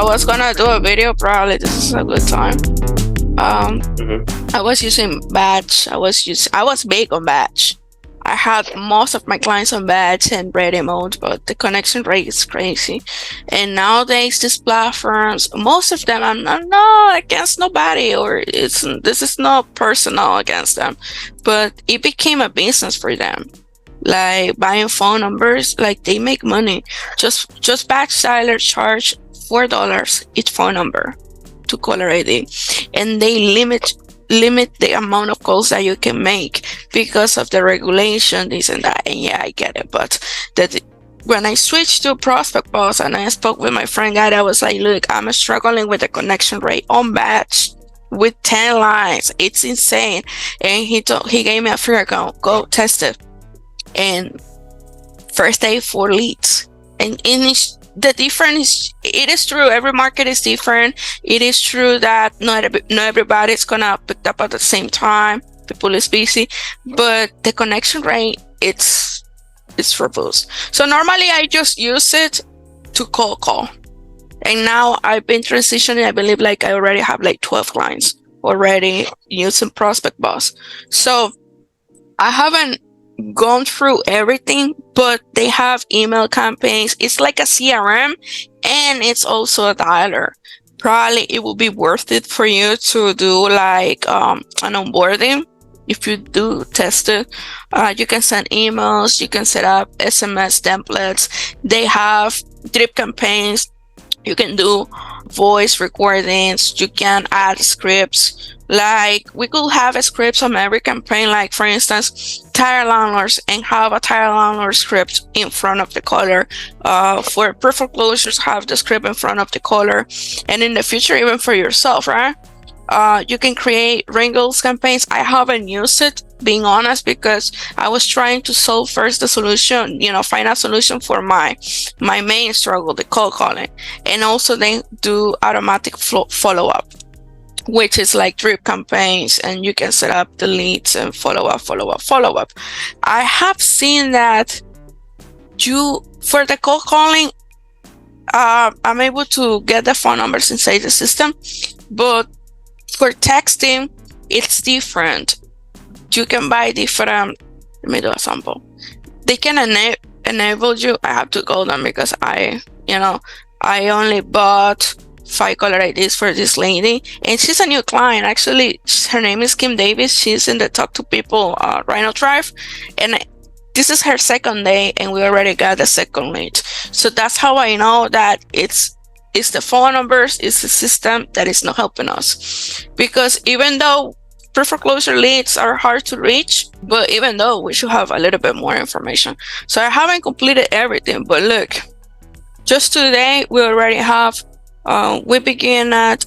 I was gonna do a video, probably this is a good time. I was using Batch. I was big on Batch. I had most of my clients on Batch and ready mode, but the connection rate is crazy. And nowadays, these platforms, most of them, I'm not against nobody, or this is not personal against them, but it became a business for them. Like buying phone numbers, like they make money. Just Batch Dialer charge $4 each phone number to caller ID, and they limit the amount of calls that you can make because of the regulation, this and that. And yeah, I get it, but that when I switched to Prospect Boss and I spoke with my friend guy, I was like, look, I'm struggling with the connection rate on Batch with 10 lines. It's insane. And he gave me a free account. Go test it. And first day 4 leads. And the difference, it is true, every market is different. It is true that not everybody's gonna pick up at the same time. People is busy, but the connection rate, it's robust. So normally I just use it to call, and now I've been transitioning. I believe like I already have like 12 clients already using Prospect Boss. So I haven't gone through everything, but they have email campaigns. It's like a CRM, and it's also a dialer. Probably it will be worth it for you to do like an onboarding. If you do test it, you can send emails, you can set up SMS templates. They have drip campaigns. You can do voice recordings. You can add scripts. Like we could have a script on every campaign, like for instance, tire landlords, and have a tire landlord script in front of the caller. For preferred closures, have the script in front of the caller. And in the future, even for yourself, right? You can create wrinkles campaigns. I haven't used it, being honest, because I was trying to solve first the solution, find a solution for my main struggle, the cold calling. And also they do automatic follow-up, which is like drip campaigns, and you can set up the leads and follow up. I have seen that for the cold calling, I'm able to get the phone numbers inside the system, but for texting, it's different. You can buy different. Let me do a sample. They can enable you. I have to go down because I only bought 5 caller IDs for this lady, and she's a new client. Actually, her name is Kim Davis. She's in the Talk to People Rhino Drive, and this is her second day, and we already got the second lead. So that's how I know that it's the phone numbers, it's the system that is not helping us. Because even though preferred closure leads are hard to reach, but even though we should have a little bit more information. So I haven't completed everything, but look, just today we already have we begin at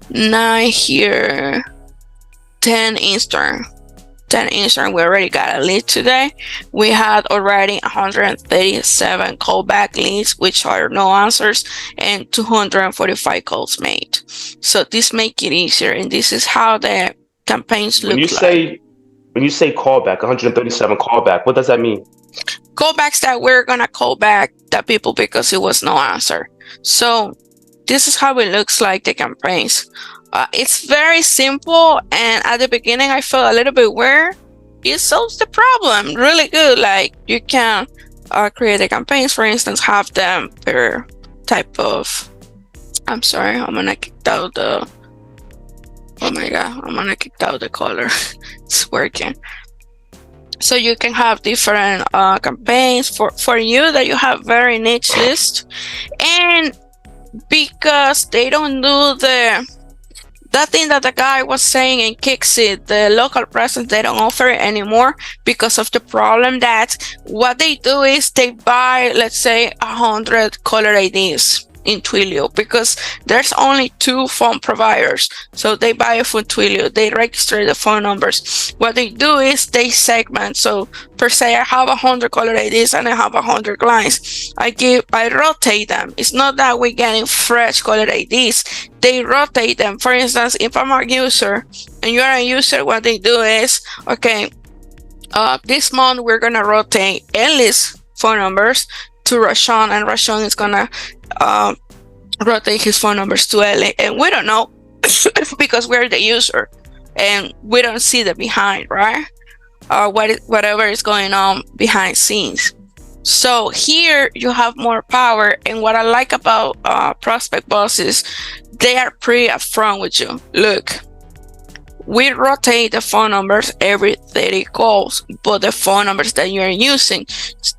9 here, 10 Eastern. We already got a lead today. We had already 137 callback leads, which are no answers, and 245 calls made. So this make it easier, and this is how the campaigns look like. When you say callback, 137 callback, what does that mean? Callbacks that we're gonna call back the people because it was no answer. So this is how it looks like, the campaigns. It's very simple, and at the beginning I felt a little bit weird. It solves the problem really good. Like you can create the campaigns, for instance, have them per type of. I'm sorry, I'm gonna kick out the. Oh my god, I'm gonna kick out the color. It's working. So you can have different campaigns for you that you have very niche list, and because they don't do that thing that the guy was saying in Kixit, the local presence, they don't offer it anymore because of the problem that what they do is they buy, let's say, 100 caller IDs in Twilio, because there's only 2 phone providers. So they buy it from Twilio, they register the phone numbers. What they do is they segment. So per se, I have 100 caller IDs and I have 100 clients. I rotate them. It's not that we're getting fresh caller IDs. They rotate them. For instance, if I'm a user and you're a user, what they do is, okay, this month we're gonna rotate Ellie's phone numbers to Rashawn, and Rashawn is gonna rotate his phone numbers to LA, and we don't know because we're the user and we don't see the behind, right? Whatever is going on behind scenes. So here you have more power, and what I like about prospect boss is they are pretty upfront with you. Look, we rotate the phone numbers every 30 calls, but the phone numbers that you're using,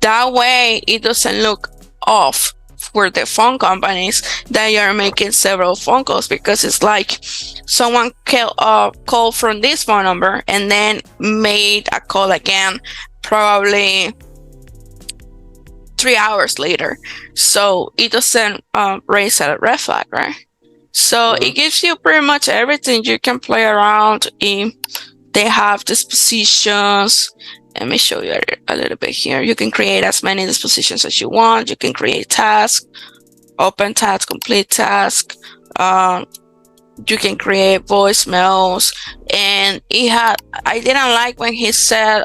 that way it doesn't look off for the phone companies that you're making several phone calls, because it's like someone called from this phone number and then made a call again probably 3 hours later. So it doesn't raise a red flag, right? So it gives you pretty much everything. You can play around in. They have dispositions. Let me show you a little bit here. You can create as many dispositions as you want. You can create tasks, open task, complete task. You can create voicemails. And I didn't like when he said,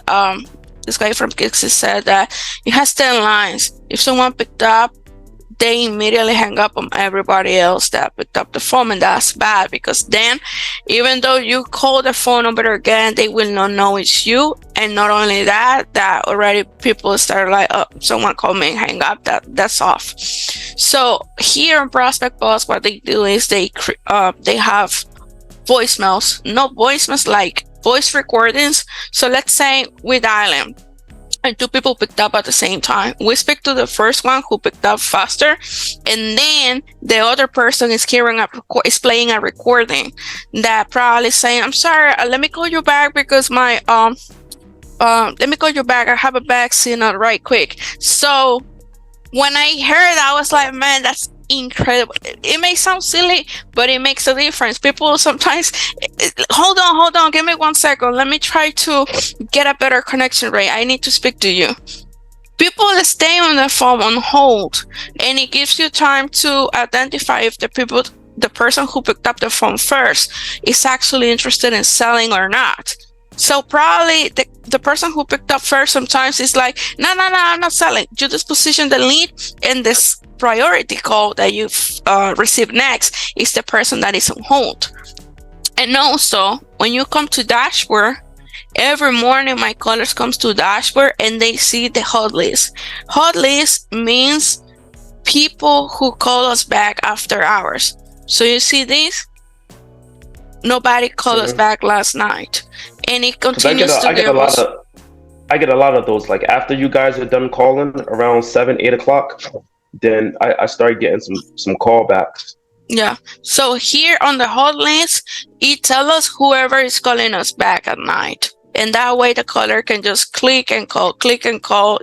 this guy from Kixi said that it has 10 lines. If someone picked up, they immediately hang up on everybody else that picked up the phone, and that's bad, because then even though you call the phone number again, they will not know it's you. And not only that already people start like, oh, someone called me and hang up, that's off. So here on Prospect Boss, what they do is they have voicemails, not voicemails, like voice recordings. So let's say we dial in and two people picked up at the same time. We speak to the first one who picked up faster, and then the other person is playing a recording that probably saying, "I'm sorry, let me call you back because my let me call you back. I have a bad signal right quick." So when I heard that, I was like, man, that's incredible. It may sound silly, but it makes a difference. People sometimes, hold on, give me 1 second. Let me try to get a better connection rate. I need to speak to you. People stay on the phone on hold, and it gives you time to identify if the person who picked up the phone first is actually interested in selling or not. So probably the person who picked up first sometimes is like, no, I'm not selling. You just position the lead, and this priority call that you receive next is the person that is on hold. And also, when you come to dashboard, every morning my callers comes to dashboard and they see the hot list. Hot list means people who call us back after hours. So you see this? Nobody called us back last night. And it continues to give us. I get a lot of those. Like after you guys are done calling around 7, 8 o'clock, then I start getting some callbacks. Yeah. So here on the hot list, it tells us whoever is calling us back at night. And that way the caller can just click and call,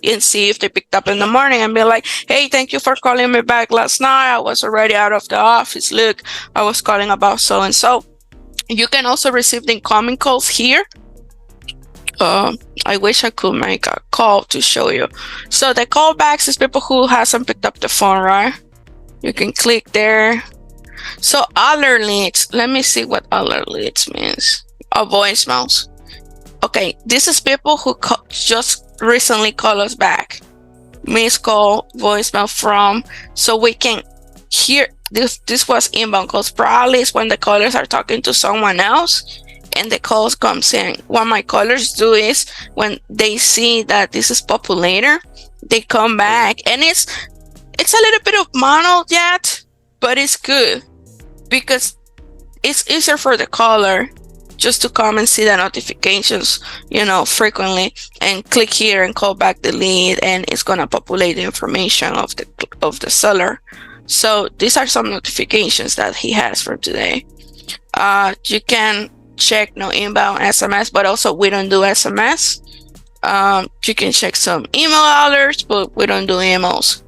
and see if they picked up in the morning and be like, hey, thank you for calling me back last night. I was already out of the office. Look, I was calling about so and so. You can also receive the incoming calls here. I wish I could make a call to show you. So the callbacks is people who hasn't picked up the phone, right? You can click there. So other leads, let me see what other leads means. Voicemails. Okay, this is people who just recently call us back. Missed call, voicemail from, so we can hear this was inbound calls. Probably is when the callers are talking to someone else and the calls comes in. What my callers do is when they see that this is populator, they come back, and it's a little bit of manual yet, but it's good because it's easier for the caller just to come and see the notifications, frequently, and click here and call back the lead, and it's gonna populate the information of the seller. So these are some notifications that he has for today. You can check no inbound SMS, but also we don't do SMS. You can check some email alerts, but we don't do emails.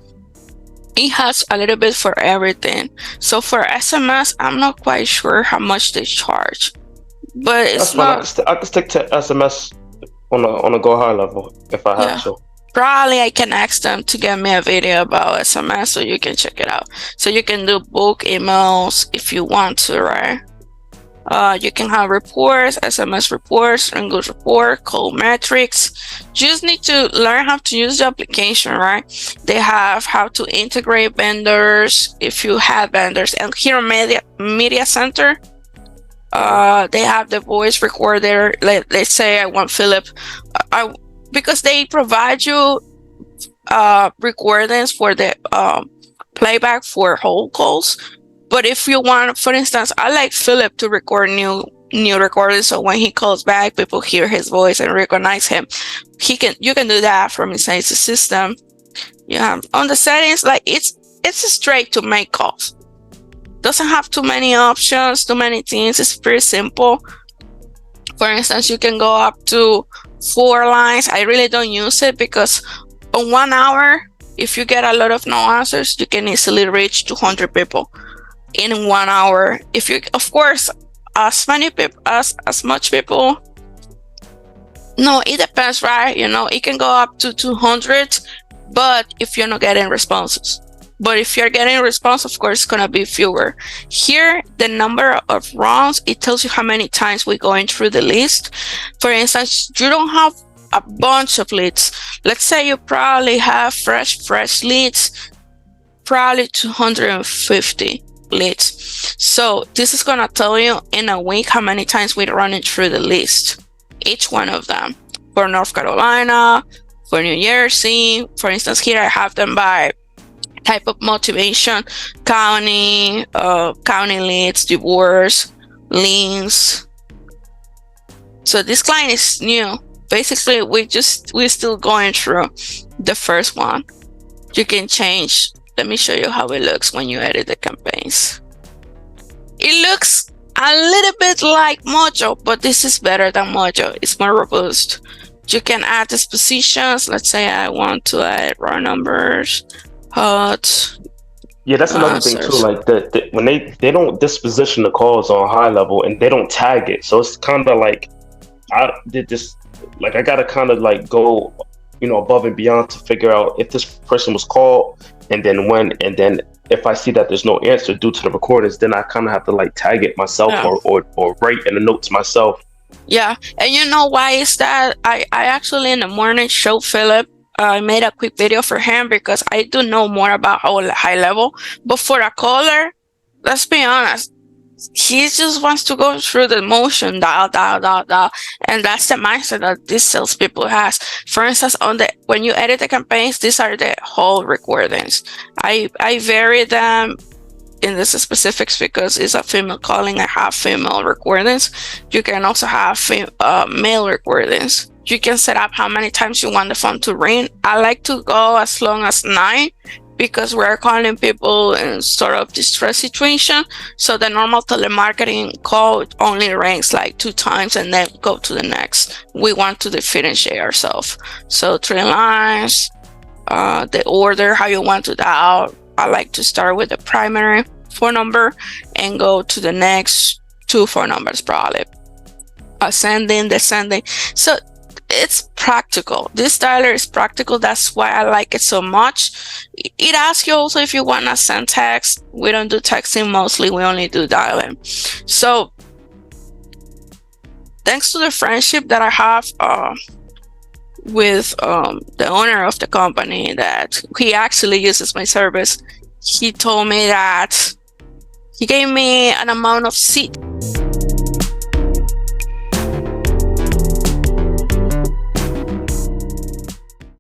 It has a little bit for everything. So for SMS, I'm not quite sure how much they charge, but it's not. I can stick to SMS on a go high level if I have to. Probably I can ask them to get me a video about SMS so you can check it out. So you can do bulk emails if you want to, right? You can have reports, SMS reports, English report, call metrics. You just need to learn how to use the application, right? They have how to integrate vendors if you have vendors. And here on Media Center, they have the voice recorder. Let's say I want Philip, because they provide you recordings for the playback for whole calls. But if you want, for instance, I like Philip to record new recordings, so when he calls back, people hear his voice and recognize him. You can do that from inside the system. Yeah, on the settings, like it's straight to make calls. Doesn't have too many options, too many things. It's pretty simple. For instance, you can go up to 4 lines. I really don't use it because on 1 hour, if you get a lot of no answers, you can easily reach 200 people in 1 hour. If you, of course, as many people, as much people. No, it depends, right? It can go up to 200, but if you're not getting responses. But if you're getting a response, of course, it's gonna be fewer. Here, the number of rounds, it tells you how many times we're going through the list. For instance, you don't have a bunch of leads. Let's say you probably have fresh leads, probably 250 leads. So this is gonna tell you in a week how many times we're running through the list, each one of them. For North Carolina, for New Jersey, for instance, here I have them by type of motivation: county, county leads, divorce, liens. So this client is new. Basically, we're still going through the first one. You can change. Let me show you how it looks when you edit the campaigns. It looks a little bit like Mojo, but this is better than Mojo. It's more robust. You can add these positions. Let's say I want to add raw numbers, hot. Yeah, that's another thing too. Like when they don't disposition the calls on high level and they don't tag it, so it's kind of like I gotta kind of like go, above and beyond to figure out if this person was called and then when, and then if I see that there's no answer due to the recordings, then I kind of have to like tag it myself or write in the notes myself. Yeah, and you know why is that? I actually in the morning showed Philip. I made a quick video for him because I do know more about high level. But for a caller, let's be honest, he just wants to go through the motion, dial, and that's the mindset that these salespeople has. For instance, when you edit the campaigns, these are the whole recordings. I vary them in this specifics because it's a female calling. I have female recordings. You can also have male recordings. You can set up how many times you want the phone to ring. I like to go as long as 9 because we're calling people in sort of distress situation. So the normal telemarketing call only rings like 2 times and then go to the next. We want to differentiate ourselves. So 3 lines, the order, how you want to dial. I like to start with the primary phone number and go to the next 2 phone numbers, probably ascending, descending. So it's practical. This dialer is practical. That's why I like it so much. It asks you also if you want to send text. We don't do texting mostly. We only do dialing. So thanks to the friendship that I have with the owner of the company, that he actually uses my service, he told me that he gave me an amount of seat